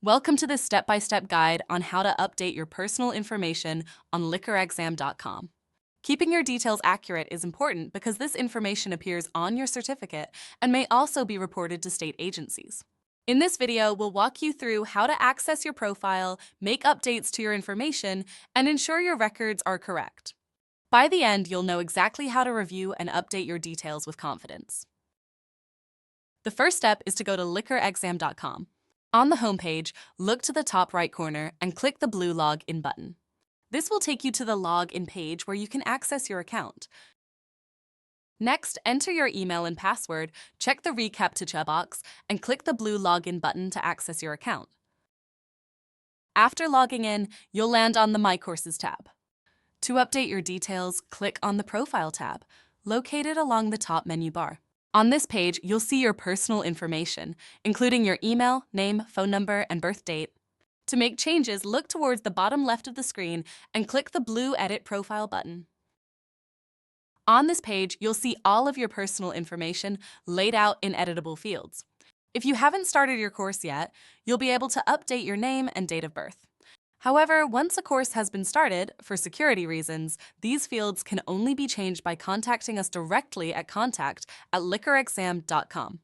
Welcome to this step-by-step guide on how to update your personal information on LIQUORexam.com. Keeping your details accurate is important because this information appears on your certificate and may also be reported to state agencies. In this video, we'll walk you through how to access your profile, make updates to your information, and ensure your records are correct. By the end, you'll know exactly how to review and update your details with confidence. The first step is to go to LIQUORexam.com. On the homepage, look to the top right corner and click the blue Login button. This will take you to the Login page where you can access your account. Next, enter your email and password, check the reCAPTCHA box, and click the blue Login button to access your account. After logging in, you'll land on the My Courses tab. To update your details, click on the Profile tab, located along the top menu bar. On this page, you'll see your personal information, including your email, name, phone number, and birth date. To make changes, look towards the bottom left of the screen and click the blue Edit Profile button. On this page, you'll see all of your personal information laid out in editable fields. If you haven't started your course yet, you'll be able to update your name and date of birth. However, once a course has been started, for security reasons, these fields can only be changed by contacting us directly at contact@LIQUORexam.com.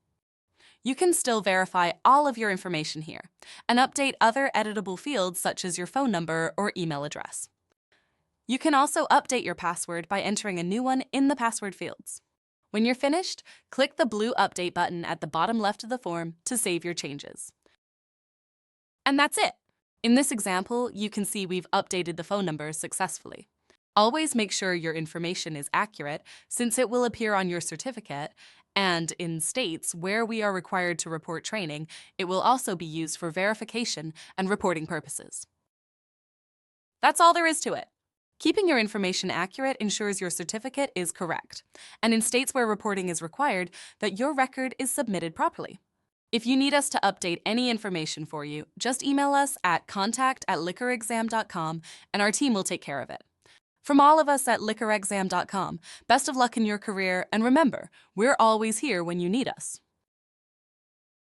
You can still verify all of your information here and update other editable fields such as your phone number or email address. You can also update your password by entering a new one in the password fields. When you're finished, click the blue Update button at the bottom left of the form to save your changes. And that's it! In this example, you can see we've updated the phone numbers successfully. Always make sure your information is accurate since it will appear on your certificate, and in states where we are required to report training, it will also be used for verification and reporting purposes. That's all there is to it. Keeping your information accurate ensures your certificate is correct, and in states where reporting is required, that your record is submitted properly. If you need us to update any information for you, just email us at contact@LIQUORexam.com and our team will take care of it. From all of us at LIQUORexam.com, best of luck in your career, and remember, we're always here when you need us.